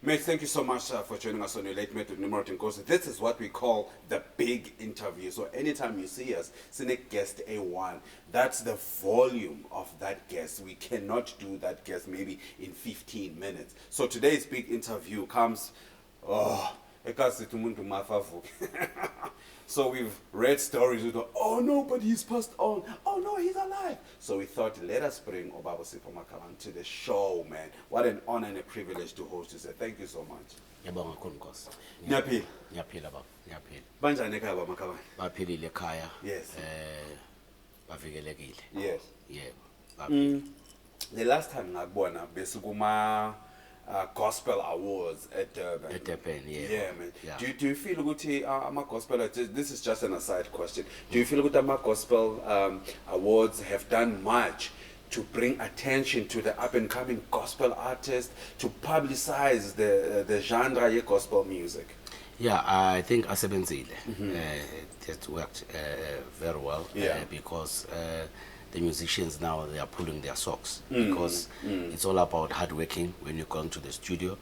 Mate, thank you so much for joining us on your late mate with Nimrod Nkosi. This is what we call the big interview. So anytime you see us, Cynic guest A1, that's the volume of that guest. We cannot do that guest maybe in 15 minutes. So today's big interview comes, so we've read stories, we go, oh no, but he's passed on. Oh no, he's alive. So we thought, let us bring Obaba Sipho Makhabane to the show, man. What an honor and a privilege to host you. Thank you so much. Ngiyabonga kakhulu Nkosi. Ngiyaphila baba, ngiyaphila. Banjani ekhaya baba Makhabane? Baphilile ekhaya. Yes. Bavikelekile. Yes. Yebo. The last time ngakubona besikuma gospel awards at Durban. At Durban, yeah. Yeah, man. Yeah. Do you feel ukuthi ama gospel, this is just an aside question. Do you feel ukuthi ama gospel awards have done much to bring attention to the up and coming gospel artists, to publicize the genre of gospel music? Yeah, I think asebenzile. It worked very well. Yeah. Because the musicians now, they are pulling their socks because it's all about hard working when you're going to the studio,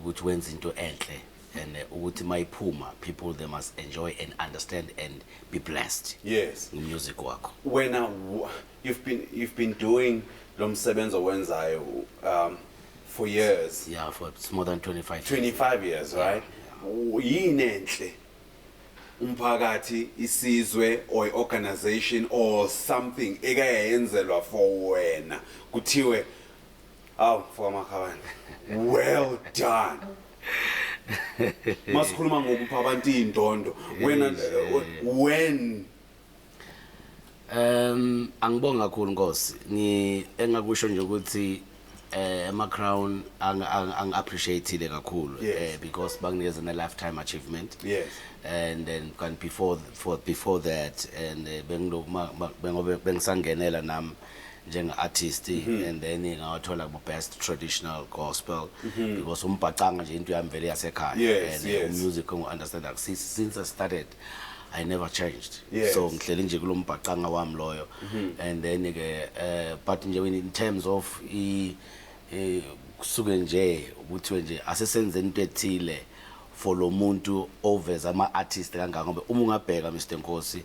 which went into enhle, and ukuthi mayiphuma, people, they must enjoy and understand and be blessed. Yes. In music wakho. When you've been doing lo msebenzi owenzayo for years. Yeah, for it's more than 25 years. 25 years, right? Yini enhle umphakathi, isizwe or organization or something ekayenzelwa for wena kuthiwe for Makhabane, well done? Masikhuluma ngokuphabantu indondo when angibonga kakhulu Nkosi, engakusho nje ukuthi Crown ang appreciated kakhulu because banginikeza a lifetime achievement. Yes. And then before that, and bengisangenela nam njenge artist, and then ngawathola best traditional gospel because umbhacanga nje into yami vele yasekhaya, and music understand that since I started I never changed. Yes. So ngihleli nje kulombhaqanga wami loyo, and then but nje in terms of kusuke nje ukuthi nje asesenze into ethile for lo muntu oveza ama artist kangaka ngoba uma ungabheka Mr Nkosi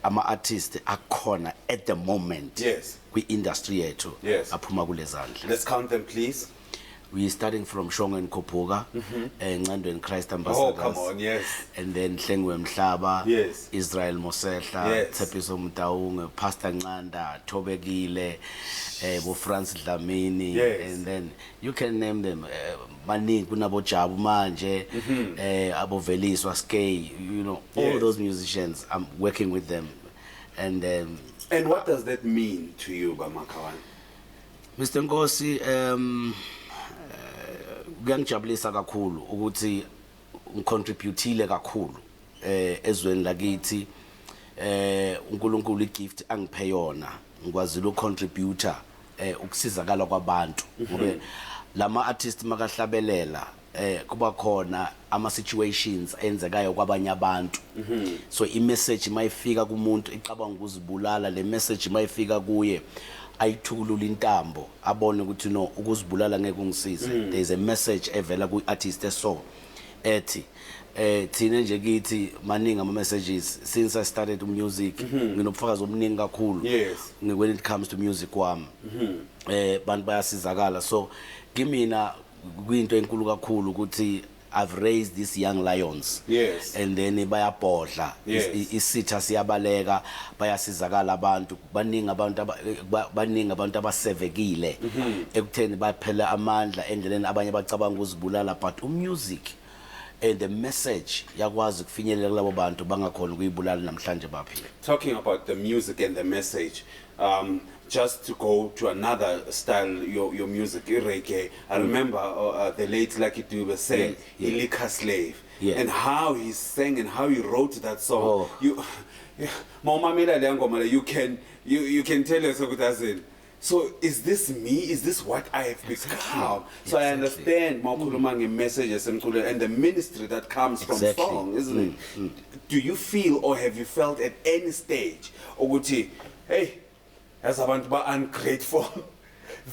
ama artist akhona at the moment kwi industry yethu aphuma kulezandla. Let's count them, please. We starting from Shongo and Kopuga, Ngcandweni Christ Ambassadors. Oh, come on, yes. And then Hlengwe Mhlaba, yes. Israel Mosehla, yes. Tshepiso Mtaung, Pastor Ncanda, Thobekile, Bo Francis Dlamini, yes. And then you can name them. Maningi kunabo Jabu manje, Abo Veliswa Skay, you know, all those musicians. I'm working with them, and what does that mean to you, Makhabane? Mr Nkosi, kuyangijabulisa kakhulu ukuthi ngicontributile kakhulu ezweni lakithi, uNkulunkulu igift angiphe yona ngikwazile ucontributor ukusizakala kwabantu ngoba lama artists makahlabelela kuba khona ama situations enzekayo kwabanye abantu. So I message mayifika kumuntu icabanga ukuzibulala, le message mayifika kuye ayithulula intambo abone ukuthi no ukuzibulala ngeke ungisize. There is a message evela ku artist so ethi thina nje kithi maningi ama messages since I started music, nginobufakazi obuningi kakhulu when it comes to music wami. Bantu bayasizakala, so kimina kuyinto enkulu kakhulu ukuthi I've raised these young lions. Yes. And then bayabhodla. Isitha siyabaleka, bayasizakala abantu. Baningi abantu abasevekile ekutheni baphela amandla endleleni abanye bacabanga ukuzibulala, but music and the message yakwazi kufinyelela kulabo bantu bangakhona ukuyibulala namhlanje baphila. Talking about the music and the message, just to go to another style, your music, reggae. I remember the late Lucky Dube saying Ilika Slave, and how he sang and how he wrote that song. You can tell us what that's in. So is this me? Is this what I have become? So I understand Makulumang messages and the ministry that comes from song, isn't it? Do you feel or have you felt at any stage, Oguti, hey, as abantu ba ungrateful,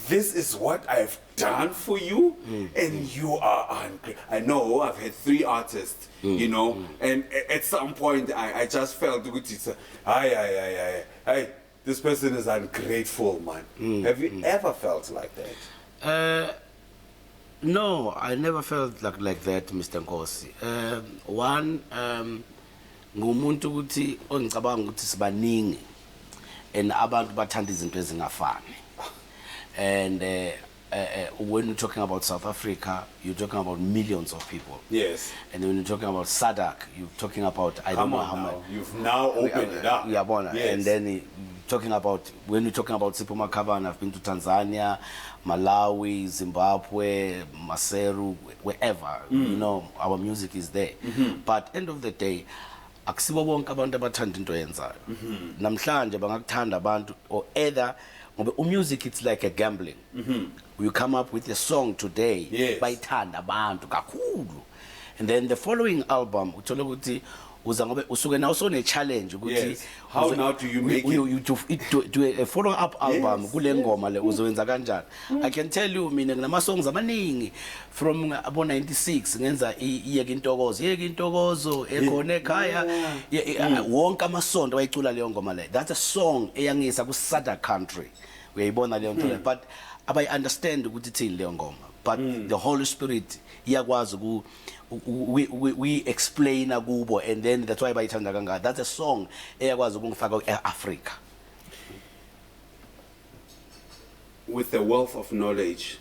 this is what I've done for you, and you are ungrateful. I know I've had 3 artists, you know, and at some point I just felt it's hey, this person is ungrateful, man. Have you ever felt like that? No, I never felt like that, Mr. Nkosi. One, ngumuntu ukuthi ongicabanga ukuthi sibaningi and abantu bathanda izinto ezingafani. And when you're talking about South Africa, you're talking about millions of people. Yes. And when you're talking about SADC, you're talking about don't know how much. You've now opened it up. Yeah, yes. And then when you're talking about Sipho Makhabane, I've been to Tanzania, Malawi, Zimbabwe, Maseru, wherever. You know, our music is there. But end of the day, akusibo bonke abantu abathanda into yenzayo. Namhlanje bangakuthanda abantu, or either music, it's like a gambling. You come up with a song today, bayithanda abantu kakhulu, and then the following album uthola ukuthi usuke nawo sone challenge ukuthi how now do you make do a follow up album kule ngoma le uzowenza kanjani. I can tell you mina nginama songs amaningi from abo 96 ngenza iyeke intokozo ekhona ekhaya wonke amasonto wayicula leyo ngoma le. That's a song eyangisa ku SADC country uyayibona leyo nto. But abayi understand ukuthi ithini leyo ngoma, but the Holy Spirit iyakwazi ku we explain akubo, and then that's why bayithanda kangaka. That's a song eyakwazi ukungifaka eAfrica. With the wealth of knowledge,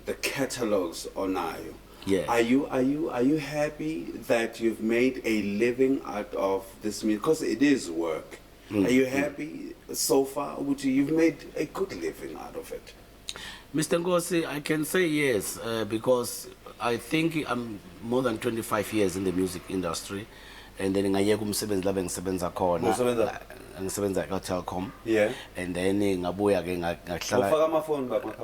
the catalogs onayo. Yes. Are you happy that you've made a living out of this music? Because it is work. Are you happy so far? You've made a good living out of it? Mr. Nkosi, I can say yes, because I think I'm more than 25 years in the music industry, and then ngayeka umsebenzi la bengisebenza khona ngisebenza eTelkom, and then ngabuya ke ngahlala ufaka amafoni baba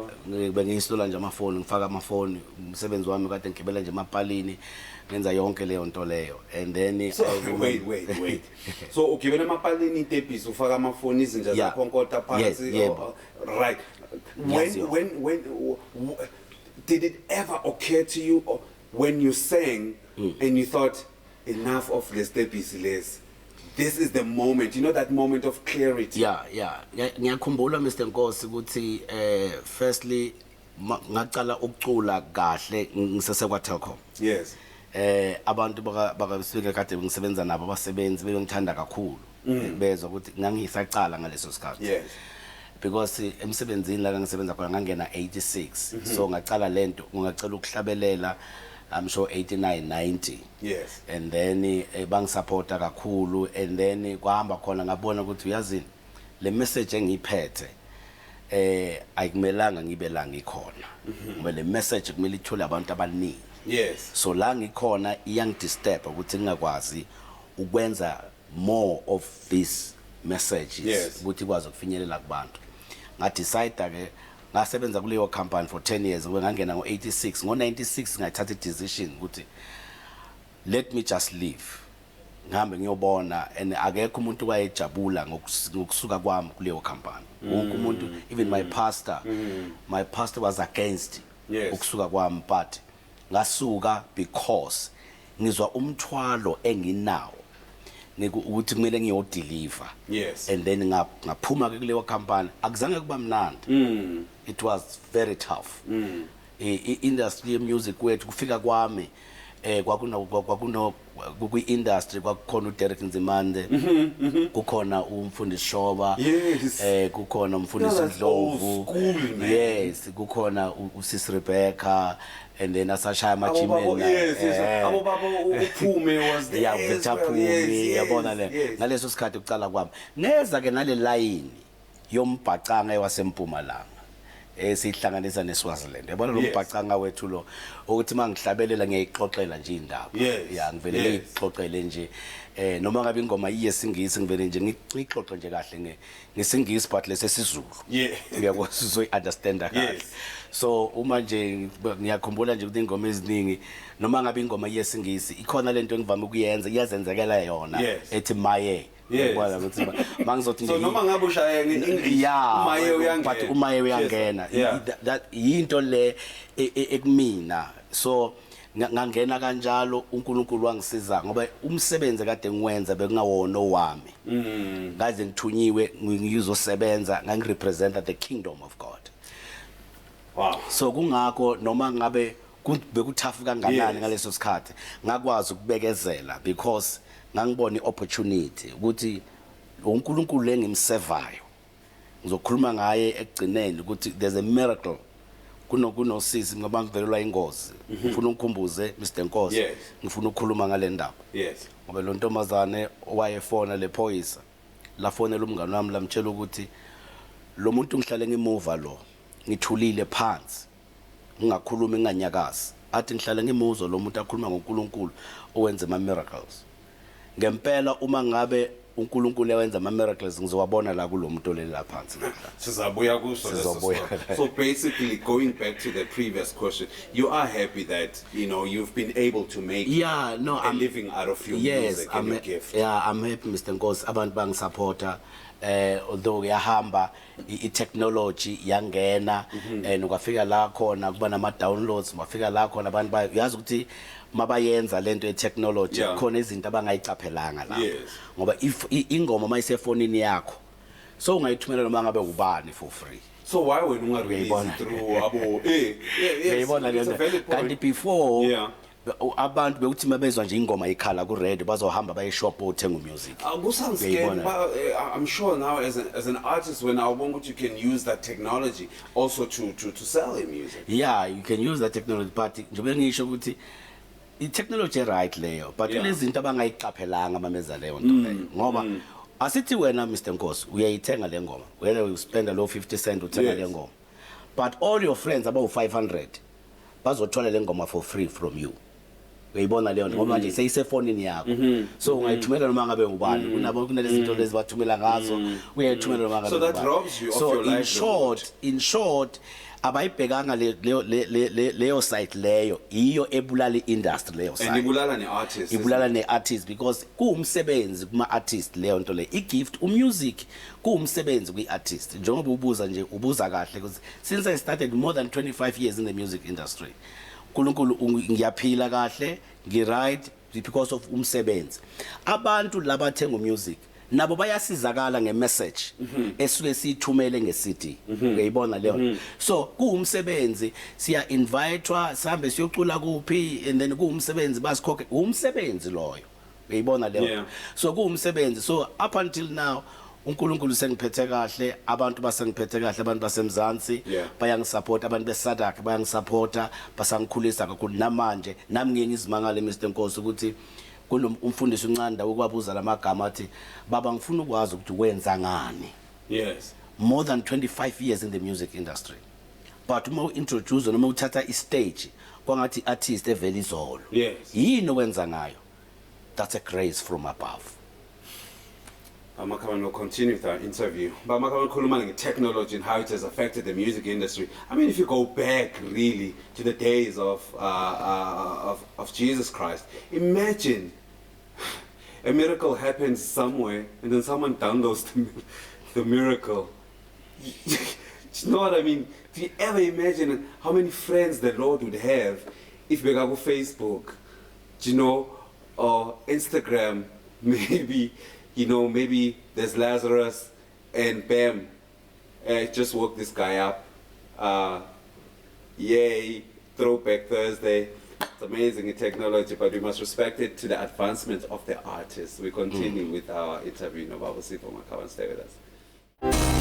bengiinstalla nje amafoni, ngifaka amafoni, umsebenzi wami kade ngigibela nje emapalini, ngenza yonke leyo nto leyo. And then so, wait so ugibela emapalini itepisi ufaka amafoni izinja zakho nkota phansi, right? When did it ever occur to you, or when you sang and you thought, enough of the steps, this is the moment, you know, that moment of clarity? Ngiyakhumbula Mr. Nkosi ukuthi firstly ngaqala ukucula kahle ngisese Telkom. Yes. Abantu bakasifike kade ngisebenza nabo abasebenzi bengithanda kakhulu, bezwa ukuthi ngangisaqala ngaleso sikhathi. Yes. Because emsebenzini la ngisebenza khona ngangena 86, so ngaqala lento ngacela ukuhlabelela, I'm sure 89 90. Yes. And then bangisupporta kakhulu, and then kwahamba khona ngabona ukuthi uyazini le message engiyiphethe ayikumelanga ngibe la ngikhona, ngoba le message kumele ithole abantu abaningi. Yes. So la ngikhona iyangidisturb ukuthi ngingakwazi ukwenza more of these messages ukuthi ikwazi ukufinyelela kubantu. Ngadecide ke ngasebenza kuleyo company for 10 years, ngangena ngo86, ngo96 ngayithatha decision ukuthi let me just leave, ngihambe ngiyobona, and akekho umuntu wayejabula ngokusuka kwami kuleyo company. Wonke umuntu, even my pastor was against ukusuka kwami, but ngasuka because ngizwa umthwalo enginawo ukuthi kumele ngiyodeliver. Yes. And then ngaphuma ke kuleyo company akuzange kuba mnandi. It was very tough. Industry ye music wethu kufika kwami kwakuno kwi-industry kwakukhona uDerek Nzimande, kukhona umfundisi Shoba, kukhona umfundisi Ndlovu, yes, kukhona uSisi Rebecca, and then asashaya amajimela. Abo baba uphume was there. Yabona le ngaleso sikhathi kucala kwami ngeza ke nale line yombhacanga ewasempumalanga esihlanganisa neSwaziland. Yabona lo mbhacanga wethu lo ukuthi mangihlabelela ngiyixoxela nje indaba. Ngivele ngixoxele nje noma ngabe ingoma iyesingisi ngivele nje ngixoxe nje kahle ngesingisi but lesesizulu. Uyakwazi uzo understand kahle. So uma nje ngiyakhumbula nje ukuthi ingoma eziningi noma ngabe ingoma iyesingisi ikhona lento engivame ukuyenza iyazenzekela yona ethi maye Yes. Uyabona ukuthi mangizothi So noma ngabe ushaya nge-English, yeah, umaye uyangena. but umaye uyangena. Yeah. That yinto le ekumina. So ngangena kanjalo uNkulunkulu wangisiza ngoba umsebenzi kade ngiwenza bekungawona owami. Ngaze ngithunyiwe ngizosebenza ngangirepresenta the kingdom of God. Wow. So kungakho noma ngabe bekuthafu kanganani ngaleso sikhathi ngakwazi ukubekezela because ngangibona iopportunity ukuthi uNkulunkulu lengimsevayo ngizokhuluma ngaye ekugcineni ukuthi there's a miracle kunosisi ngoba ngivelelwa ingozi ngifuna ukukhumbuze Mr Nkosi ngifuna ukukhuluma ngale ndaba ngoba lo ntombazane owayefona lephoyisa lafonela umngane wami lamtshela ukuthi lo muntu ngihlale ngimuva lo ngithulile phansi ngingakhuluma nganyakazi athi ngihlale ngimuzwa lo muntu akhuluma ngoNkulunkulu owenza ama miracles ngempela uma ngabe uNkulunkulu ewenza ama miracles ngizowabona la kulomuntu olela phansi sizabuya kuso so basically going back to the previous question you are happy that you've been able to make a living out of your music and your gift. I'm happy Mr Nkosi abantu bangisupporta although yahamba I-technology yangena and ukafika la khona kuba nama downloads wafika la khona abantu yazi ukuthi mabayenza lento ye-technology khona izinto abangayicaphelanga lapho ngoba if ingoma mayisefonini yakho so ungayithumela noma ngabe ubani for free. So why when unga-release through abo kanti before abantu bekuthi mabezwa nje ingoma ikhala ku radio bazohamba baye shop othenga umusic. I'm sure now as an artist when I want you can use that technology also to sell your music. Yeah, you can use that technology but njengoba ngisho ukuthi I-technology right leyo but lezi zinto abangayicaphelanga bameza leyo nto leyo ngoba asithi wena Mr Nkosi uyayithenga le ngoma wena you spend a low 50 cent uthenga le ngoma but all your friends about 500 bazothola le ngoma for free from you. Uyibona leyo ngoba manje seyisefonini yakho so ungayithumela noma ngabe ubani kunabo kunale zinto lezi bathumela ngazo uyayithumela noma ngabe so that robs you of your life. In short abayibhekanga leyo site leyo iyo ebulala industry leyo site and ibulala ne-artist because kuumsebenzi kuma-artist leyo nto le i-gift umusic kuumsebenzi kwi-artist njengoba ubuza kahle because since I started more than 25 years in the music industry uNkulunkulu ngiyaphila kahle ngi-right because of umsebenzi abantu labathenga umusic nabo bayasizakala ngemessage esuke siyithumele nge-CD uyayibona leyo so kuumsebenzi siya invitewa sihambe siyocula kuphi and then kuumsebenzi basikhokhe umsebenzi loyo uyayibona leyo so kuumsebenzi so up until now uNkulunkulu sengiphethe kahle abantu basengiphethe kahle abantu basemzansi bayangisupport abantu beSadak bayangisupporta basangikhulisa kakhulu namanje nami ngeke ngizimangale Mr Nkosi ukuthi umfundisi uncanda ukwabuza lamagama athi baba ngifuna ukwazi ukuthi wenza ngani. More than 25 years in the music industry but uma introduce noma uthatha istage kwangathi artist evela izolo yini wenza ngayo that's a grace from above. Makhabane will continue with our interview. But Makhabane khuluma technology and how it has affected the music industry. I mean, if you go back really to the days of Jesus Christ, imagine a miracle happens somewhere and then someone downloads the miracle. You know what I mean? Do you ever imagine how many friends the Lord would have if we go Facebook, or Instagram, maybe. Maybe there's Lazarus and bam, just woke this guy up. Yay, Throwback Thursday. It's amazing in technology, but we must respect it to the advancement of the artists. We continue with our interview. Sipho Makhabane, stay with us.